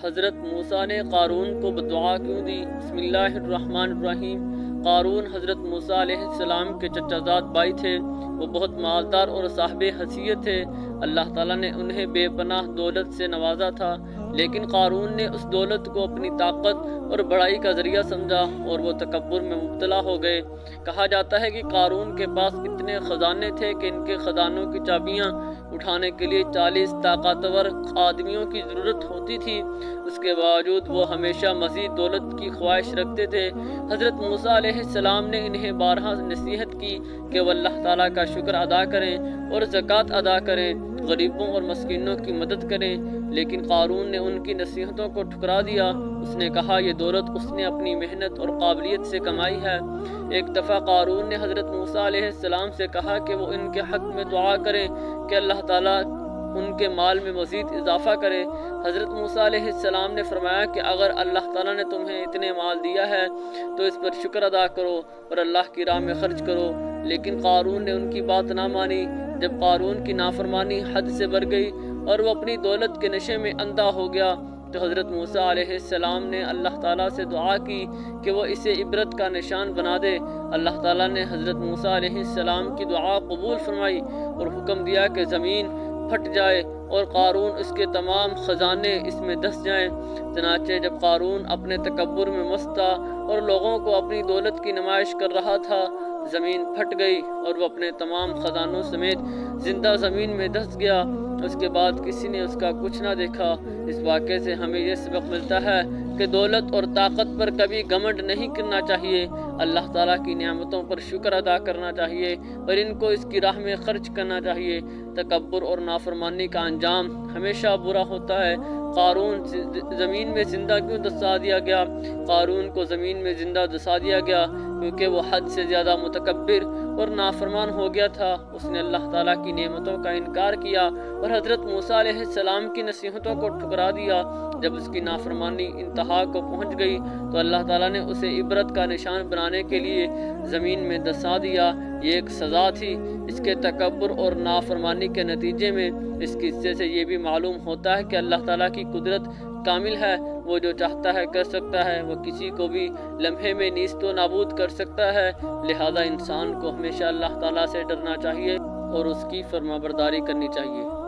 حضرت موسیٰ نے قارون کو بددعا کیوں دی؟ بسم اللہ الرحمن الرحیم۔ قارون حضرت موسیٰ علیہ السلام کے چچا زاد بھائی تھے۔ وہ بہت مالدار اور صاحب حیثیت تھے۔ اللہ تعالیٰ نے انہیں بے پناہ دولت سے نوازا تھا، لیکن قارون نے اس دولت کو اپنی طاقت اور بڑائی کا ذریعہ سمجھا اور وہ تکبر میں مبتلا ہو گئے۔ کہا جاتا ہے کہ قارون کے پاس اتنے خزانے تھے کہ ان کے خزانوں کی چابیاں اٹھانے کے لیے 40 طاقتور آدمیوں کی ضرورت ہوتی تھی۔ اس کے باوجود وہ ہمیشہ مزید دولت کی خواہش رکھتے تھے۔ حضرت موسیٰ علیہ السلام نے انہیں بارہا نصیحت کی کہ وہ اللہ تعالیٰ کا شکر ادا کریں اور زکوٰۃ ادا کریں، غریبوں اور مسکینوں کی مدد کریں، لیکن قارون نے ان کی نصیحتوں کو ٹھکرا دیا۔ اس نے کہا یہ دولت اس نے اپنی محنت اور قابلیت سے کمائی ہے۔ ایک دفعہ قارون نے حضرت موسیٰ علیہ السلام سے کہا کہ وہ ان کے حق میں دعا کریں کہ اللہ تعالیٰ ان کے مال میں مزید اضافہ کرے۔ حضرت موسیٰ علیہ السلام نے فرمایا کہ اگر اللہ تعالیٰ نے تمہیں اتنے مال دیا ہے تو اس پر شکر ادا کرو اور اللہ کی راہ میں خرچ کرو، لیکن قارون نے ان کی بات نہ مانی۔ جب قارون کی نافرمانی حد سے بڑھ گئی اور وہ اپنی دولت کے نشے میں اندھا ہو گیا تو حضرت موسیٰ علیہ السلام نے اللہ تعالیٰ سے دعا کی کہ وہ اسے عبرت کا نشان بنا دے۔ اللہ تعالیٰ نے حضرت موسیٰ علیہ السلام کی دعا قبول فرمائی اور حکم دیا کہ زمین پھٹ جائے اور قارون اس کے تمام خزانے اس میں دس جائیں۔ چنانچہ جب قارون اپنے تکبر میں مست تھا اور لوگوں کو اپنی دولت کی نمائش کر رہا تھا، زمین پھٹ گئی اور وہ اپنے تمام خزانوں سمیت زندہ زمین میں دس گیا۔ اس کے بعد کسی نے اس کا کچھ نہ دیکھا۔ اس واقعے سے ہمیں یہ سبق ملتا ہے کہ دولت اور طاقت پر کبھی گھمنڈ نہیں کرنا چاہیے۔ اللہ تعالیٰ کی نعمتوں پر شکر ادا کرنا چاہیے اور ان کو اس کی راہ میں خرچ کرنا چاہیے۔ تکبر اور نافرمانی کا انجام ہمیشہ برا ہوتا ہے۔ قارون زمین میں زندہ کیوں دسا دیا گیا؟ قارون کو زمین میں زندہ دسا دیا گیا کیونکہ وہ حد سے زیادہ متکبر اور نافرمان ہو گیا تھا۔ اس نے اللہ تعالیٰ کی نعمتوں کا انکار کیا اور حضرت موسیٰ علیہ السلام کی نصیحتوں کو ٹھکرا دیا۔ جب اس کی نافرمانی انتہا کو پہنچ گئی تو اللہ تعالیٰ نے اسے عبرت کا نشان بنانے کے لیے زمین میں دسا دیا۔ یہ ایک سزا تھی۔ اس کے تکبر اور نافرمانی کے نتیجے میں اس قصے سے یہ بھی معلوم ہوتا ہے کہ اللہ تعالیٰ کی قدرت کامل ہے۔ وہ جو چاہتا ہے کر سکتا ہے۔ وہ کسی کو بھی لمحے میں نیست و نابود کر سکتا ہے۔ لہذا انسان کو ہمیشہ اللہ تعالیٰ سے ڈرنا چاہیے اور اس کی فرمانبرداری کرنی چاہیے۔